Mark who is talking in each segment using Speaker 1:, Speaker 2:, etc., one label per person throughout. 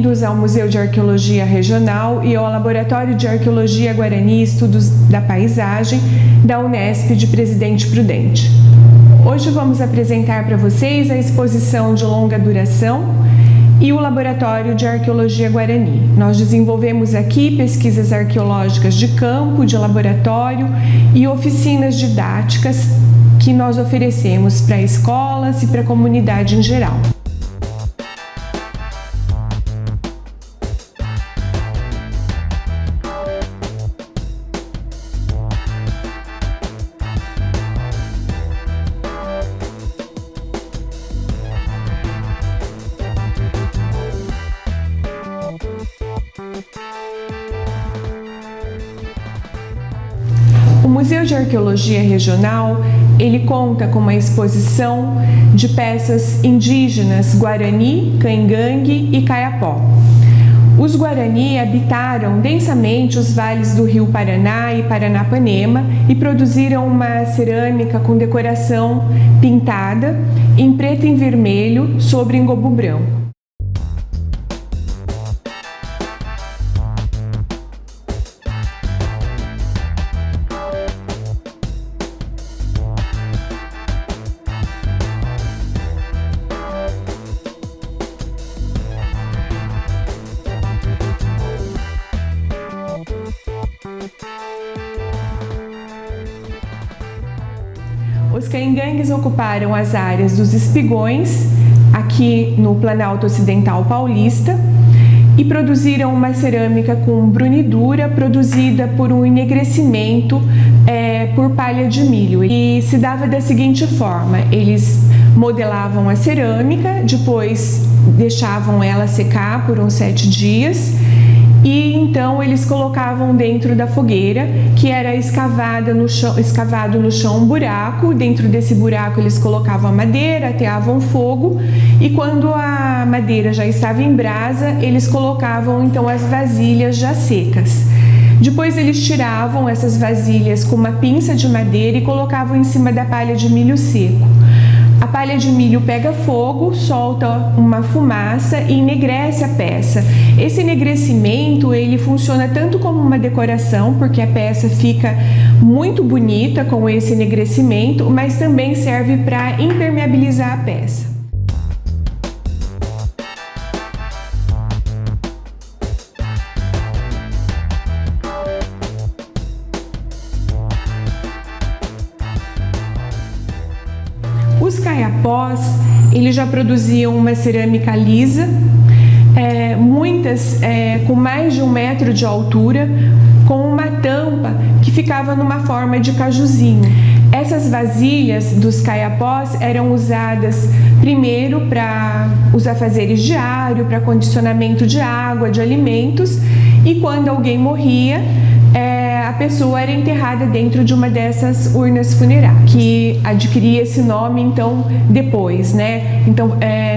Speaker 1: bem-vindos ao Museu de Arqueologia Regional e ao Laboratório de Arqueologia Guarani e Estudos da Paisagem da Unesp de Presidente Prudente. Hoje vamos apresentar para vocês a exposição de longa duração e o Laboratório de Arqueologia Guarani. Nós desenvolvemos aqui pesquisas arqueológicas de campo, de laboratório e oficinas didáticas que nós oferecemos para escolas e para a comunidade em geral. O Museu de Arqueologia Regional, ele conta com uma exposição de peças indígenas Guarani, Caingangue e Kayapó. Os Guarani habitaram densamente os vales do Rio Paraná e Paranapanema e produziram uma cerâmica com decoração pintada em preto e vermelho sobre engobo branco. Os caingangues ocuparam as áreas dos espigões, aqui no Planalto Ocidental Paulista, e produziram uma cerâmica com brunidura produzida por um enegrecimento por palha de milho. E se dava da seguinte forma: eles modelavam a cerâmica, depois deixavam ela secar por uns 7 dias, e então eles colocavam dentro da fogueira, que era escavado no chão um buraco. Dentro desse buraco eles colocavam a madeira, ateavam fogo, e quando a madeira já estava em brasa, eles colocavam então as vasilhas já secas. Depois eles tiravam essas vasilhas com uma pinça de madeira e colocavam em cima da palha de milho seco. A palha de milho pega fogo, solta uma fumaça e enegrece a peça. Esse enegrecimento, ele funciona tanto como uma decoração, porque a peça fica muito bonita com esse enegrecimento, mas também serve para impermeabilizar a peça. Os Kayapós, eles já produziam uma cerâmica lisa, muitas com mais de 1 metro de altura, com uma tampa que ficava numa forma de cajuzinho. Essas vasilhas dos Kayapós eram usadas primeiro para os afazeres diários, para condicionamento de água, de alimentos, e quando alguém morria, a pessoa era enterrada dentro de uma dessas urnas funerárias, que adquiria esse nome então depois, né? Então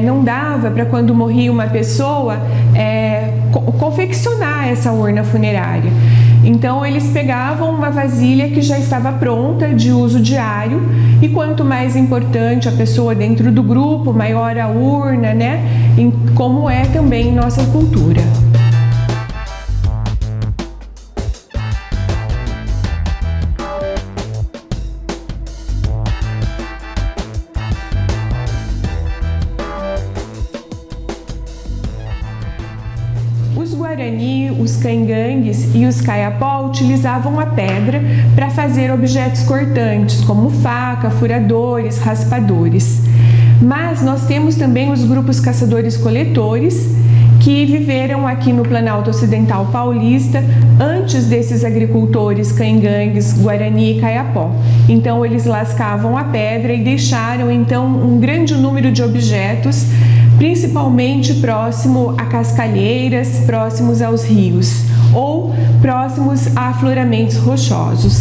Speaker 1: não dava para, quando morria uma pessoa, confeccionar essa urna funerária. Então eles pegavam uma vasilha que já estava pronta, de uso diário, e quanto mais importante a pessoa dentro do grupo, maior a urna, né? Como é também em nossa cultura. Os Guarani, os Caingangues e os Kayapó utilizavam a pedra para fazer objetos cortantes, como faca, furadores, raspadores. Mas nós temos também os grupos caçadores-coletores, que viveram aqui no Planalto Ocidental Paulista antes desses agricultores caingangues, Guarani e Kayapó. Então eles lascavam a pedra e deixaram então um grande número de objetos, principalmente próximo a cascalheiras, próximos aos rios ou próximos a afloramentos rochosos.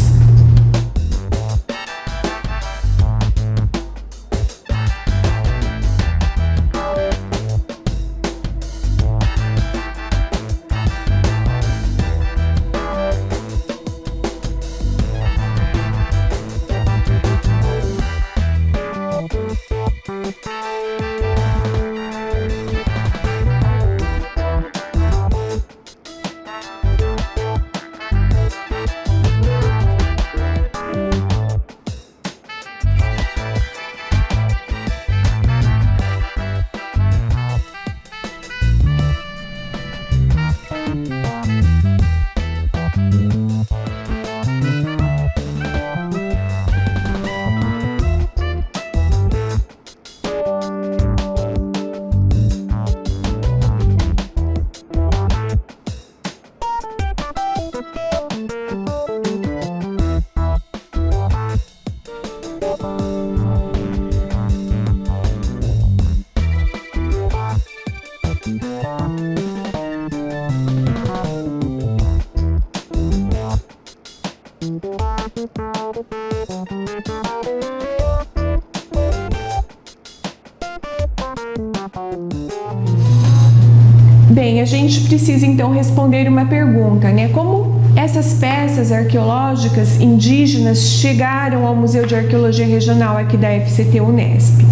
Speaker 1: Bem, a gente precisa então responder uma pergunta, né? Como essas peças arqueológicas indígenas chegaram ao Museu de Arqueologia Regional aqui da FCT Unesp?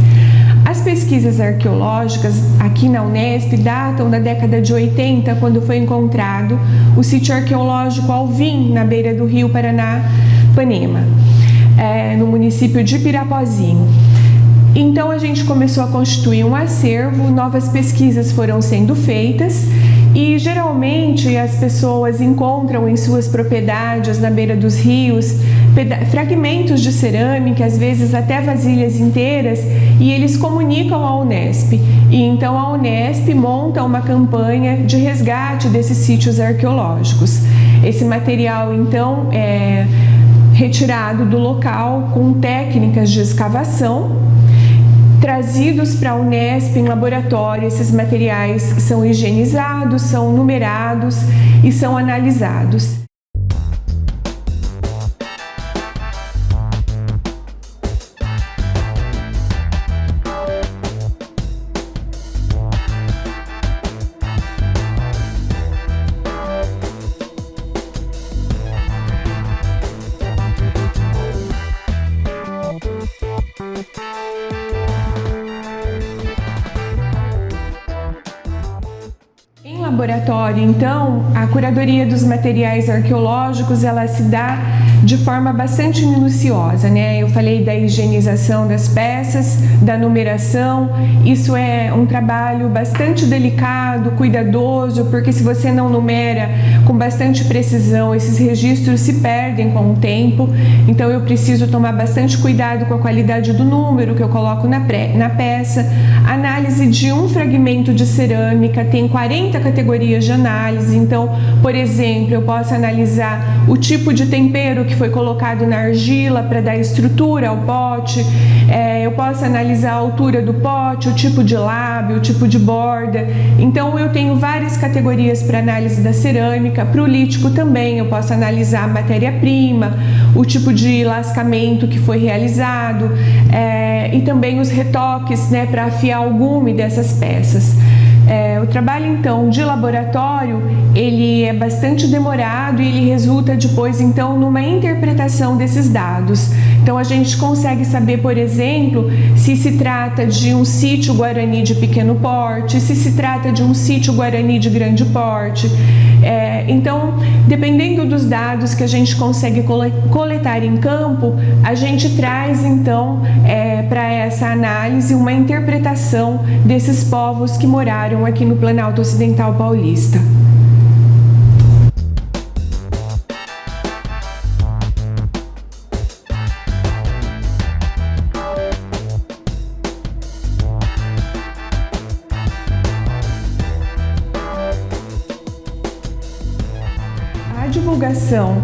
Speaker 1: As pesquisas arqueológicas aqui na Unesp datam da década de 80, quando foi encontrado o sítio arqueológico Alvim, na beira do rio Paranapanema, no município de Pirapozinho. Então a gente começou a constituir um acervo, novas pesquisas foram sendo feitas e geralmente as pessoas encontram em suas propriedades, na beira dos rios, fragmentos de cerâmica, às vezes até vasilhas inteiras, e eles comunicam à Unesp. E então a Unesp monta uma campanha de resgate desses sítios arqueológicos. Esse material então é retirado do local com técnicas de escavação, trazidos para a Unesp em laboratório. Esses materiais são higienizados, são numerados e são analisados. Laboratório, então, a curadoria dos materiais arqueológicos, ela se dá de forma bastante minuciosa, né? Eu falei da higienização das peças, da numeração. Isso é um trabalho bastante delicado, cuidadoso, porque se você não numera com bastante precisão, esses registros se perdem com o tempo. Então eu preciso tomar bastante cuidado com a qualidade do número que eu coloco na peça. Análise de um fragmento de cerâmica tem 40 categorias de análise. Então, por exemplo, eu posso analisar o tipo de tempero que foi colocado na argila para dar estrutura ao pote. Eu posso analisar a altura do pote, o tipo de lábio, o tipo de borda. Então, eu tenho várias categorias para análise da cerâmica. Para o lítico também, eu posso analisar a matéria-prima, o tipo de lascamento que foi realizado, e também os retoques, né, para afiar o gume dessas peças. O trabalho, então, de laboratório, ele é bastante demorado e ele resulta depois, então, numa interpretação desses dados. Então, a gente consegue saber, por exemplo, se se trata de um sítio guarani de pequeno porte, se se trata de um sítio guarani de grande porte. Então, dependendo dos dados que a gente consegue coletar em campo, a gente traz, então, para essa análise uma interpretação desses povos que moraram aqui no Planalto Ocidental Paulista. A divulgação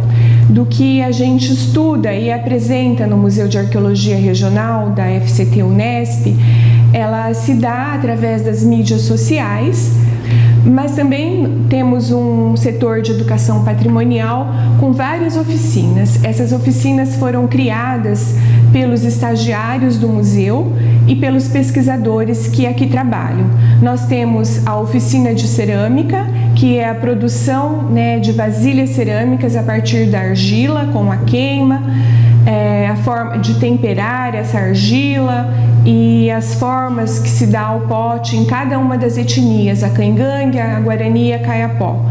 Speaker 1: do que a gente estuda e apresenta no Museu de Arqueologia Regional da FCT Unesp, ela se dá através das mídias sociais, mas também temos um setor de educação patrimonial com várias oficinas. Essas oficinas foram criadas pelos estagiários do museu e pelos pesquisadores que aqui trabalham. Nós temos a oficina de cerâmica, que é a produção, né, de vasilhas cerâmicas a partir da argila com a queima, a forma de temperar essa argila e as formas que se dá ao pote em cada uma das etnias, a cangangue, a guarani e a caiapó.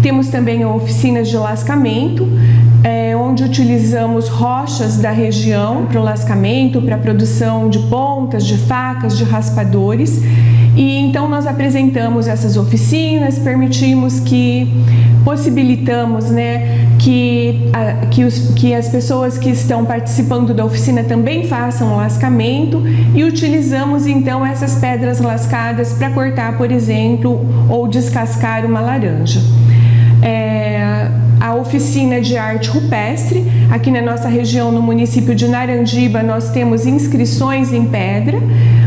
Speaker 1: Temos também a oficina de lascamento, onde utilizamos rochas da região para o lascamento, para a produção de pontas, de facas, de raspadores. E então nós apresentamos essas oficinas, possibilitamos, né, que as pessoas que estão participando da oficina também façam lascamento e utilizamos então essas pedras lascadas para cortar, por exemplo, ou descascar uma laranja. a oficina de arte rupestre. Aqui na nossa região, no município de Narandiba, nós temos inscrições em pedra,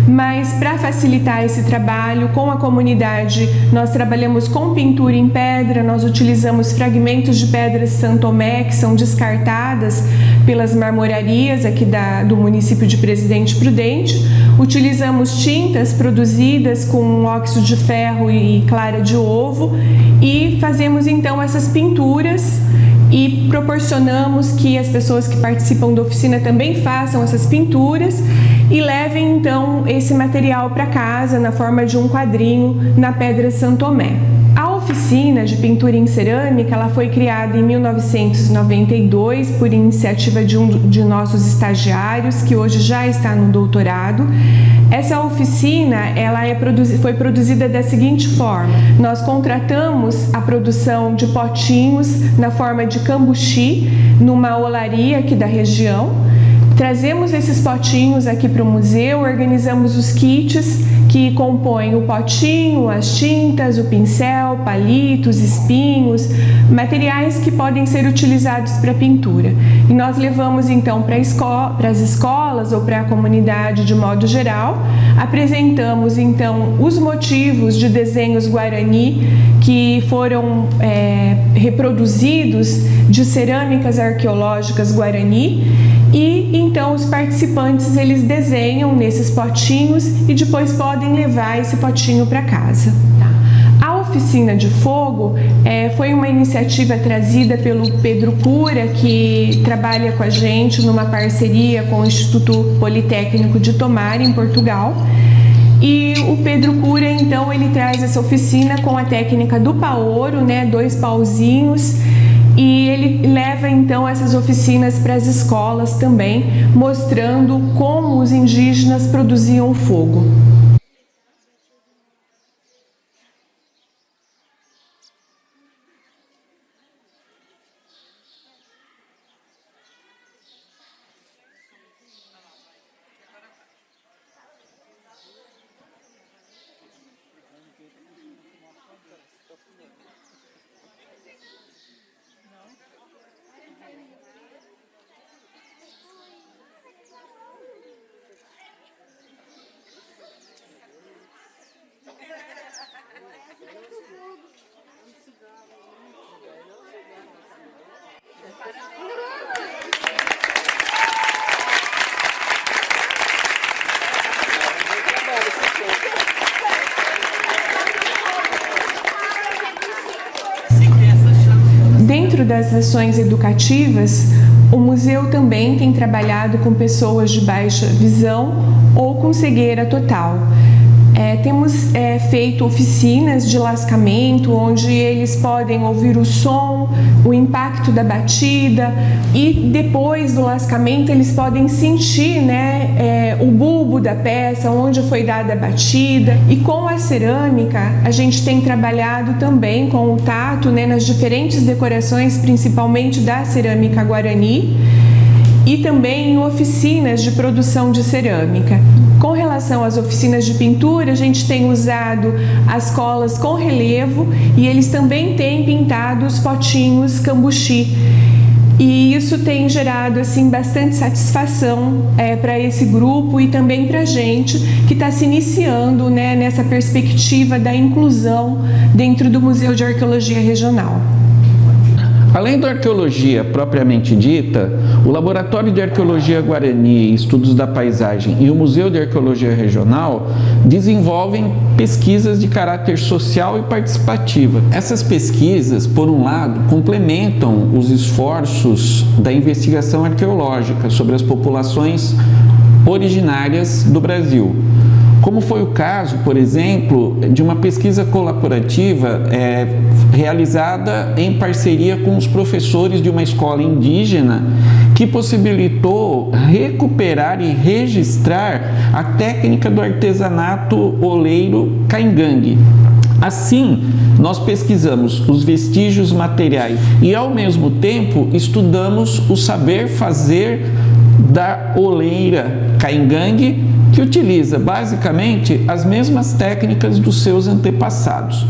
Speaker 1: mas para facilitar esse trabalho com a comunidade, nós trabalhamos com pintura em pedra, nós utilizamos fragmentos de pedras Santo Tomé, que são descartadas pelas marmorarias aqui do município de Presidente Prudente. Utilizamos tintas produzidas com óxido de ferro e clara de ovo e fazemos então essas pinturas e proporcionamos que as pessoas que participam da oficina também façam essas pinturas e levem então esse material para casa na forma de um quadrinho na pedra Santo Tomé. A oficina de pintura em cerâmica ela foi criada em 1992 por iniciativa de um de nossos estagiários, que hoje já está no doutorado. Essa oficina foi produzida da seguinte forma: nós contratamos a produção de potinhos na forma de cambuci numa olaria aqui da região. Trazemos esses potinhos aqui para o museu, organizamos os kits que compõem o potinho, as tintas, o pincel, palitos, espinhos, materiais que podem ser utilizados para pintura. E nós levamos então para as escolas ou para a comunidade de modo geral, apresentamos então os motivos de desenhos guarani que foram reproduzidos de cerâmicas arqueológicas guarani. E então os participantes eles desenham nesses potinhos e depois podem levar esse potinho para casa. A oficina de fogo foi uma iniciativa trazida pelo Pedro Cura, que trabalha com a gente numa parceria com o Instituto Politécnico de Tomar, em Portugal. E o Pedro Cura, então, ele traz essa oficina com a técnica do paouro, 2 pauzinhos, e ele leva então essas oficinas para as escolas também, mostrando como os indígenas produziam fogo. Dentro das ações educativas, o museu também tem trabalhado com pessoas de baixa visão ou com cegueira total. Temos feito oficinas de lascamento, onde eles podem ouvir o som, o impacto da batida, e depois do lascamento eles podem sentir o bulbo da peça, onde foi dada a batida. E com a cerâmica, a gente tem trabalhado também com o tato, nas diferentes decorações, principalmente da cerâmica guarani, e também em oficinas de produção de cerâmica. Com relação às oficinas de pintura, a gente tem usado as colas com relevo e eles também têm pintado os potinhos cambuci. E isso tem gerado bastante satisfação para esse grupo e também para a gente que está se iniciando nessa perspectiva da inclusão dentro do Museu de Arqueologia Regional.
Speaker 2: Além da arqueologia propriamente dita, o Laboratório de Arqueologia Guarani e Estudos da Paisagem e o Museu de Arqueologia Regional desenvolvem pesquisas de caráter social e participativa. Essas pesquisas, por um lado, complementam os esforços da investigação arqueológica sobre as populações originárias do Brasil, como foi o caso, por exemplo, de uma pesquisa colaborativa realizada em parceria com os professores de uma escola indígena, que possibilitou recuperar e registrar a técnica do artesanato oleiro caingangue. Assim, nós pesquisamos os vestígios materiais e, ao mesmo tempo, estudamos o saber fazer da oleira caingangue, que utiliza basicamente as mesmas técnicas dos seus antepassados.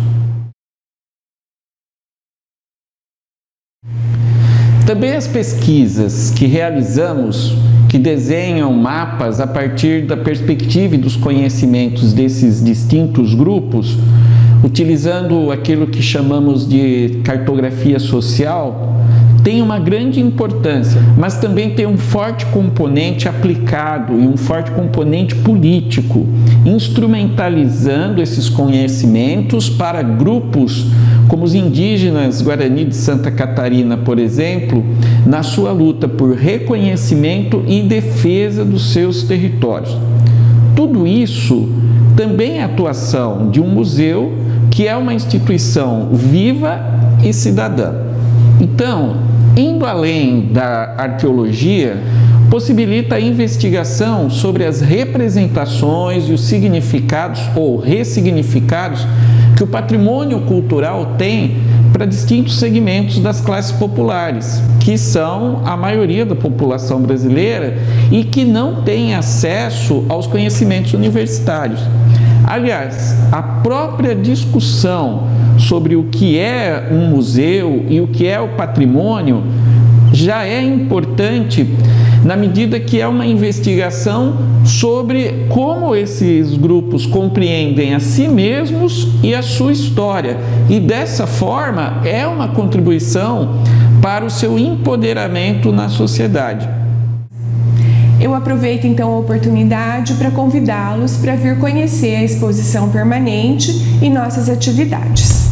Speaker 2: Também as pesquisas que realizamos, que desenham mapas a partir da perspectiva e dos conhecimentos desses distintos grupos, utilizando aquilo que chamamos de cartografia social, tem uma grande importância, mas também tem um forte componente aplicado e um forte componente político, instrumentalizando esses conhecimentos para grupos como os indígenas Guarani de Santa Catarina, por exemplo, na sua luta por reconhecimento e defesa dos seus territórios. Tudo isso também é atuação de um museu, que é uma instituição viva e cidadã. Então, indo além da arqueologia, possibilita a investigação sobre as representações e os significados ou ressignificados que o patrimônio cultural tem para distintos segmentos das classes populares, que são a maioria da população brasileira e que não tem acesso aos conhecimentos universitários. Aliás, a própria discussão sobre o que é um museu e o que é o patrimônio já é importante na medida que é uma investigação sobre como esses grupos compreendem a si mesmos e a sua história. E dessa forma é uma contribuição para o seu empoderamento na sociedade.
Speaker 1: Eu aproveito então a oportunidade para convidá-los para vir conhecer a exposição permanente e nossas atividades.